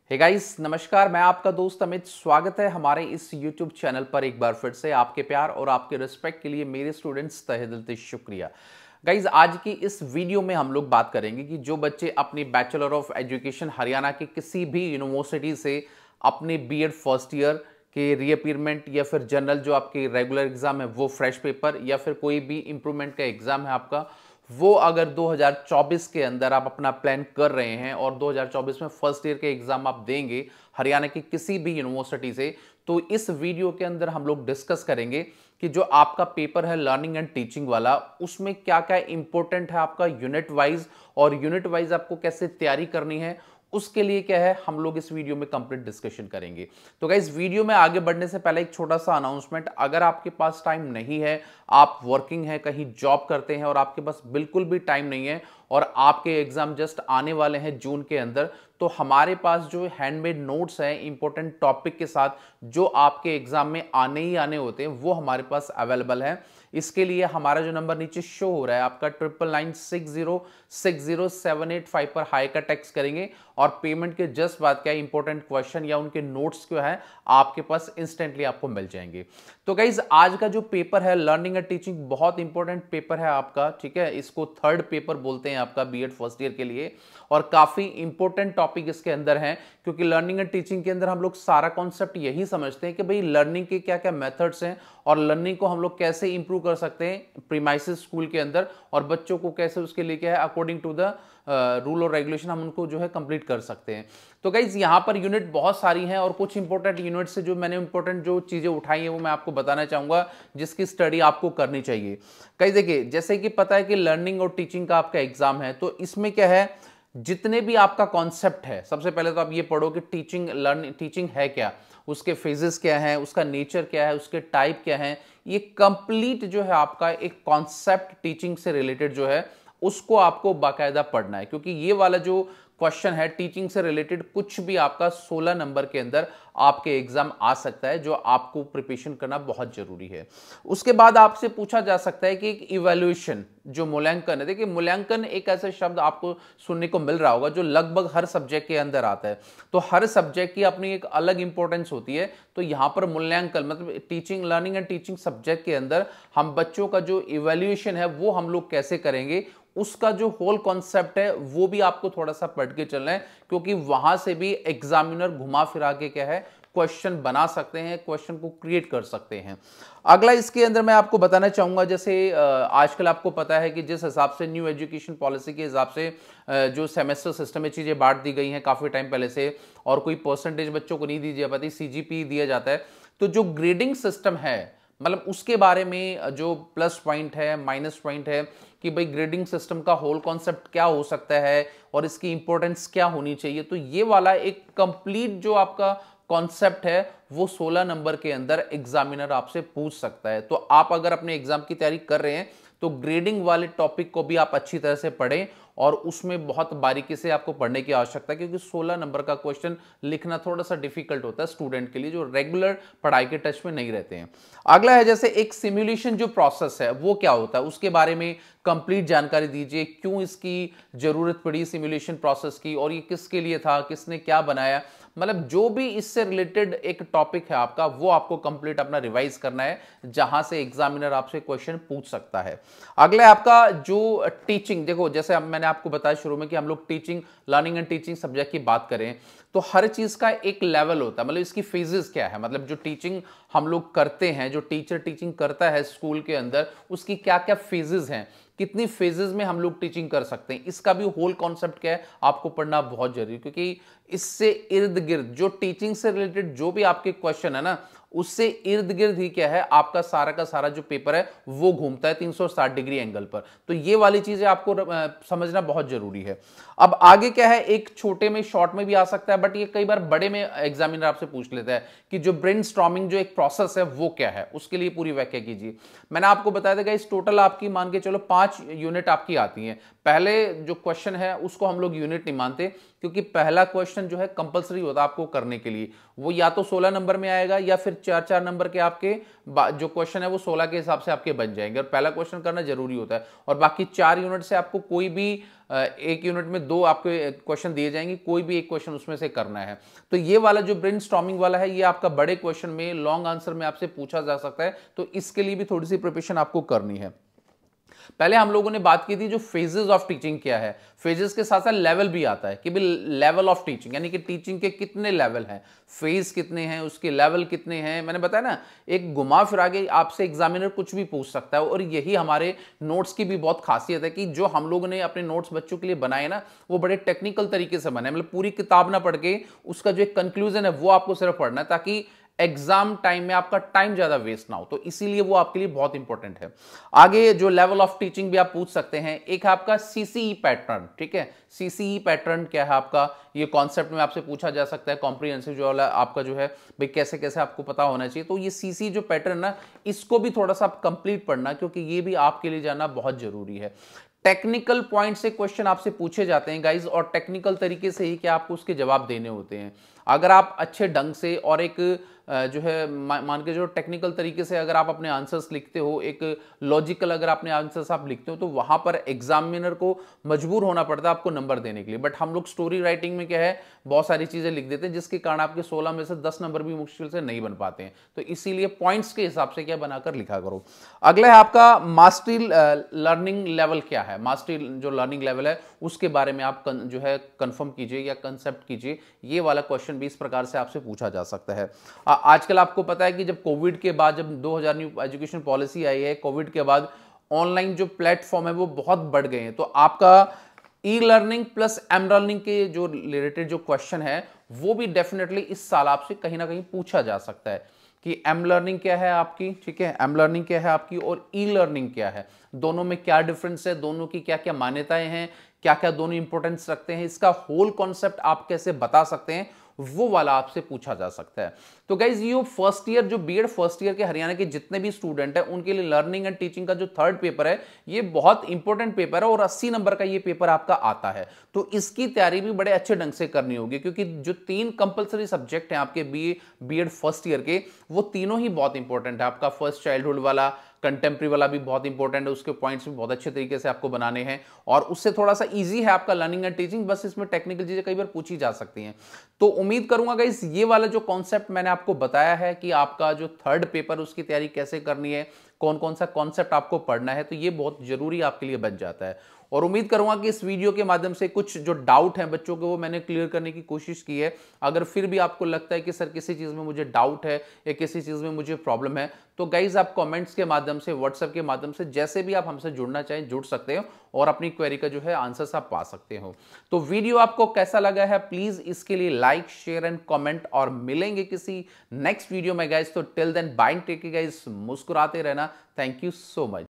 Hey guys नमस्कार, मैं आपका दोस्त अमित। स्वागत है हमारे इस YouTube चैनल पर एक बार फिर से। आपके प्यार और आपके रिस्पेक्ट के लिए मेरे स्टूडेंट्स तहे दिल से शुक्रिया। गाइस आज की इस वीडियो में हम लोग बात करेंगे कि जो बच्चे अपनी बैचलर ऑफ एजुकेशन हरियाणा के किसी भी यूनिवर्सिटी से अपने बीएड फर्स्ट ईयर के रीअपीयरमेंट या फिर जनरल जो आपके रेगुलर एग्जाम है वो फ्रेश पेपर या फिर कोई भी इंप्रूवमेंट का एग्जाम है आपका, वो अगर 2024 के अंदर आप अपना प्लान कर रहे हैं और 2024 में फर्स्ट ईयर के एग्जाम आप देंगे हरियाणा की किसी भी यूनिवर्सिटी से, तो इस वीडियो के अंदर हम लोग डिस्कस करेंगे कि जो आपका पेपर है लर्निंग एंड टीचिंग वाला, उसमें क्या क्या इंपॉर्टेंट है आपका यूनिट वाइज, और यूनिट वाइज आपको कैसे तैयारी करनी है उसके लिए क्या है हम लोग इस वीडियो में कंप्लीट डिस्कशन करेंगे। तो गाइस वीडियो में आगे बढ़ने से पहले एक छोटा सा अनाउंसमेंट, अगर आपके पास टाइम नहीं है, आप वर्किंग है, कहीं जॉब करते हैं और आपके पास बिल्कुल भी टाइम नहीं है और आपके एग्जाम जस्ट आने वाले हैं जून के अंदर, तो हमारे पास जो हैंडमेड नोट्स हैं इंपॉर्टेंट टॉपिक के साथ जो आपके एग्जाम में आने ही आने होते हैं वो हमारे पास अवेलेबल है। इसके लिए हमारा जो नंबर नीचे शो हो रहा है आपका 9996060785 पर हाई का टेक्स्ट करेंगे और पेमेंट के जस्ट बाद क्या इंपॉर्टेंट क्वेश्चन या उनके नोट्स जो है आपके पास इंस्टेंटली आपको मिल जाएंगे। तो गाइज आज का जो पेपर है लर्निंग एंड टीचिंग बहुत इंपॉर्टेंट पेपर है आपका, ठीक है। इसको थर्ड पेपर बोलते हैं आपका बीएड फर्स्ट ईयर के लिए, और काफी इंपॉर्टेंट टॉपिक इसके अंदर हैं क्योंकि लर्निंग एंड टीचिंग के अंदर हम लोग सारा कॉन्सेप्ट यही समझते हैं कि भाई लर्निंग के क्या क्या मेथड्स हैं और लर्निंग को हम लोग कैसे इंप्रूव कर सकते हैं प्रीमाइसेस स्कूल के अंदर, और बच्चों को कैसे उसके लिए क्या है अकॉर्डिंग टू द रूल और रेगुलेशन हम उनको जो है कंप्लीट कर सकते हैं। तो गाइज यहाँ पर यूनिट बहुत सारी हैं और कुछ इंपॉर्टेंट यूनिट से जो मैंने इंपॉर्टेंट जो चीजें उठाई हैं वो मैं आपको बताना चाहूंगा जिसकी स्टडी आपको करनी चाहिए। गाइज देखिए, जैसे कि पता है कि लर्निंग और टीचिंग का आपका एग्जाम है, तो इसमें क्या है जितने भी आपका कॉन्सेप्ट है, सबसे पहले तो आप ये पढ़ो कि टीचिंग है क्या, उसके फेजेस क्या है, उसका नेचर क्या है, उसके टाइप क्या है। ये कंप्लीट जो है आपका एक कॉन्सेप्ट टीचिंग से रिलेटेड जो है उसको आपको बाकायदा पढ़ना है, क्योंकि ये वाला जो क्वेश्चन है टीचिंग से रिलेटेड कुछ भी आपका 16 नंबर के अंदर आपके एग्जाम आ सकता है, जो आपको प्रिपरेशन करना बहुत जरूरी है। उसके बाद आपसे पूछा जा सकता है कि एक इवैल्यूएशन जो मूल्यांकन है, देखिए मूल्यांकन एक ऐसा शब्द आपको सुनने को मिल रहा होगा जो लगभग हर सब्जेक्ट के अंदर आता है, तो हर सब्जेक्ट की अपनी एक अलग इंपॉर्टेंस होती है। तो यहां पर मूल्यांकन मतलब teaching learning and teaching subject के अंदर हम बच्चों का जो इवैल्यूएशन है वो हम लोग कैसे करेंगे, उसका जो होल कॉन्सेप्ट है वो भी आपको थोड़ा सा पढ़ के चलना है, क्योंकि वहां से भी एग्जामिनर घुमा फिरा के क्या है क्वेश्चन बना सकते हैं, क्वेश्चन को क्रिएट कर सकते हैं। अगला इसके अंदर मैं आपको बताना चाहूंगा, जैसे आजकल आपको पता है कि जिस हिसाब से न्यू एजुकेशन पॉलिसी के हिसाब से जो सेमेस्टर सिस्टम में चीजें बांट दी गई हैं काफी टाइम पहले से, और कोई परसेंटेज बच्चों को नहीं दी जा पाती, सीजीपी दिया जाता है। तो जो ग्रेडिंग सिस्टम है मतलब उसके बारे में जो प्लस पॉइंट है माइनस पॉइंट है कि भाई ग्रेडिंग सिस्टम का होल कॉन्सेप्ट क्या हो सकता है और इसकी इंपॉर्टेंस क्या होनी चाहिए, तो ये वाला एक कंप्लीट जो आपका कॉन्सेप्ट है वो 16 नंबर के अंदर एग्जामिनर आपसे पूछ सकता है। तो आप अगर अपने एग्जाम की तैयारी कर रहे हैं तो ग्रेडिंग वाले टॉपिक को भी आप अच्छी तरह से पढ़ें और उसमें बहुत बारीकी से आपको पढ़ने की आवश्यकता है, क्योंकि 16 नंबर का क्वेश्चन लिखना थोड़ा सा डिफिकल्ट होता है स्टूडेंट के लिए जो रेगुलर पढ़ाई के टच में नहीं रहते हैं। अगला है जैसे एक सिमुलेशन जो प्रोसेस है वो क्या होता है, उसके बारे में कंप्लीट जानकारी दीजिए, क्यों इसकी जरूरत पड़ी सिमुलेशन प्रोसेस की और ये किसके लिए था, किसने क्या बनाया, मतलब जो भी इससे रिलेटेड एक टॉपिक है आपका वो आपको कंप्लीट अपना रिवाइज करना है, जहां से एग्जामिनर आपसे क्वेश्चन पूछ सकता है। अगला है आपका जो टीचिंग, देखो जैसे मैंने आपको बताया शुरू में कि हम लोग teaching learning and teaching subject की बात करें तो हर चीज का एक लेवल होता है, मतलब इसकी फेजेस क्या है, मतलब जो टीचिंग हम लोग करते हैं, जो टीचर टीचिंग करता है स्कूल के अंदर उसकी क्या क्या फेजेस हैं, कितनी फेजेस में हम लोग टीचिंग कर सकते हैं, इसका भी होल कॉन्सेप्ट क्या है आपको पढ़ना बहुत जरूरी है, क्योंकि इससे इर्द गिर्द जो टीचिंग से रिलेटेड जो भी आपके क्वेश्चन है ना उससे इर्द गिर्द ही क्या है आपका सारा का सारा जो पेपर है वो घूमता है 360 डिग्री एंगल पर। तो ये वाली चीजें आपको समझना बहुत जरूरी है। अब आगे क्या है, एक छोटे में शॉर्ट में भी आ सकता है, बट ये कई बार बड़े में एग्जामिनर आपसे पूछ लेता है कि जो ब्रेनस्टॉर्मिंग जो एक प्रोसेस है वो क्या है, उसके लिए पूरी व्याख्या कीजिए। मैंने आपको बताया था इस टोटल आपकी मान के चलो 5 यूनिट आपकी आती हैं। पहले जो क्वेश्चन है उसको हम लोग यूनिट नहीं मानते, क्योंकि पहला क्वेश्चन जो है कंपलसरी होता है आपको करने के लिए। वो या तो 16 नंबर में आएगा या फिर 4-4 नंबर के आपके जो क्वेश्चन है वो 16 के हिसाब से आपके बन जाएंगे, और पहला क्वेश्चन करना जरूरी होता है। और बाकी 4 यूनिट से आपको कोई भी एक यूनिट में 2 आपके क्वेश्चन दिए जाएंगे, कोई भी एक क्वेश्चन उसमें से करना है। तो ये वाला जो ब्रेनस्टॉर्मिंग वाला है ये आपका बड़े क्वेश्चन में लॉन्ग आंसर में आपसे पूछा जा सकता है, तो इसके लिए भी थोड़ी सी प्रिपरेशन आपको करनी है। पहले हम लोगों ने बात की थी जो फेजेस ऑफ टीचिंग क्या है, फेजेस के साथ साथ लेवल भी आता है कि भी लेवल ऑफ टीचिंग, यानी कि टीचिंग के कितने लेवल हैं, फेज कितने हैं, उसके लेवल कितने हैं। मैंने बताया ना, एक घुमा फिरा के आपसे एग्जामिनर कुछ भी पूछ सकता है, और यही हमारे नोट्स की भी बहुत खासियत है कि जो हम लोगों ने अपने नोट्स बच्चों के लिए बनाए ना, वो बड़े टेक्निकल तरीके से बनाए, मतलब पूरी किताब ना पढ़ के उसका जो एक कंक्लूजन है वो आपको सिर्फ पढ़ना है, ताकि एग्जाम टाइम में आपका टाइम ज्यादा वेस्ट ना हो। तो इसीलिए वो आपके लिए बहुत इंपॉर्टेंट है। आगे जो लेवल ऑफ टीचिंग भी आप पूछ सकते हैं, एक है आपका सीसीई पैटर्न। ठीक है, सीसीई पैटर्न क्या है आपका, ये कॉन्सेप्ट में आपसे पूछा जा सकता है। कॉम्प्रिहेंसिव जो वाला आपका जो है भाई कैसे कैसे आपको पता होना चाहिए। तो ये सीसी जो पैटर्न ना, इसको भी थोड़ा सा आप कंप्लीट पढ़ना, क्योंकि ये भी आपके लिए जाना बहुत जरूरी है। टेक्निकल पॉइंट से क्वेश्चन आपसे पूछे जाते हैं गाइज, और टेक्निकल तरीके से ही क्या आपको उसके जवाब देने होते हैं। अगर आप अच्छे ढंग से और एक जो है मान के जो टेक्निकल तरीके से अगर आप अपने आंसर्स लिखते हो, एक लॉजिकल अगर अपने आंसर्स आप लिखते हो, तो वहां पर एग्जामिनर को मजबूर होना पड़ता है आपको नंबर देने के लिए। बट हम लोग स्टोरी राइटिंग में क्या है, बहुत सारी चीजें लिख देते हैं, जिसके कारण आपके 16 में से 10 नंबर भी मुश्किल से नहीं बन पाते हैं। तो इसीलिए पॉइंट्स के हिसाब से क्या बनाकर लिखा करो। अगला है आपका मास्टरी लर्निंग लेवल क्या है। मास्टरी जो लर्निंग लेवल है उसके बारे में आप जो है कंफर्म कीजिए या कंसेप्ट कीजिए। ये वाला क्वेश्चन भी इस प्रकार से आपसे पूछा जा सकता है। आजकल आपको पता है कि जब कोविड के बाद, जब 2000 न्यू एजुकेशन पॉलिसी आई है, कोविड के बाद ऑनलाइन जो प्लेटफॉर्म है वो बहुत बढ़ गए हैं। तो आपका e learning plus am learning के जो रिलेटेड जो क्वेश्चन है वो भी डेफिनेटली इस साल आपसे कहीं ना कहीं पूछा जा सकता है कि एम लर्निंग क्या है आपकी। ठीक है, एम लर्निंग क्या है आपकी और ई लर्निंग क्या है, दोनों में क्या डिफरेंस है, दोनों की क्या क्या मान्यताएं हैं, क्या क्या दोनों इंपॉर्टेंस रखते हैं, इसका होल कॉन्सेप्ट आप कैसे बता सकते हैं, वो वाला आपसे पूछा जा सकता है। तो गाइज ये फर्स्ट ईयर, जो बीएड फर्स्ट ईयर के हरियाणा के जितने भी स्टूडेंट हैं उनके लिए लर्निंग एंड टीचिंग का जो थर्ड पेपर है ये बहुत इंपॉर्टेंट पेपर है, और 80 नंबर का ये पेपर आपका आता है। तो इसकी तैयारी भी बड़े अच्छे ढंग से करनी होगी, क्योंकि जो 3 कंपलसरी सब्जेक्ट हैं आपके बीएड फर्स्ट ईयर के, वो तीनों ही बहुत इंपॉर्टेंट है। आपका फर्स्ट चाइल्डहुड वाला, कंटेम्प्रेरी वाला भी बहुत इंपॉर्टेंट है, उसके पॉइंट्स भी बहुत अच्छे तरीके से आपको बनाने हैं, और उससे थोड़ा सा इजी है आपका लर्निंग एंड टीचिंग, बस इसमें टेक्निकल चीजें कई बार पूछी जा सकती हैं। तो उम्मीद करूंगा गाइस ये वाला जो कॉन्सेप्ट मैंने आपको बताया है कि आपका जो थर्ड पेपर उसकी तैयारी कैसे करनी है, कौन कौन सा कॉन्सेप्ट आपको पढ़ना है, तो ये बहुत जरूरी आपके लिए बन जाता है। और उम्मीद करूंगा कि इस वीडियो के माध्यम से कुछ जो डाउट है बच्चों के वो मैंने क्लियर करने की कोशिश की है। अगर फिर भी आपको लगता है कि सर किसी चीज में मुझे डाउट है या किसी चीज में मुझे प्रॉब्लम है, तो गाइज आप कमेंट्स के माध्यम से, व्हाट्सएप के माध्यम से, जैसे भी आप हमसे जुड़ना चाहें जुड़ सकते हो, और अपनी क्वेरी का जो है आंसर्स आप पा सकते हो। तो वीडियो आपको कैसा लगा है प्लीज इसके लिए लाइक, शेयर एंड कमेंट, और मिलेंगे किसी नेक्स्ट वीडियो में गाइज। तो till then bye, take care guys, मुस्कुराते रहना। Thank you so much.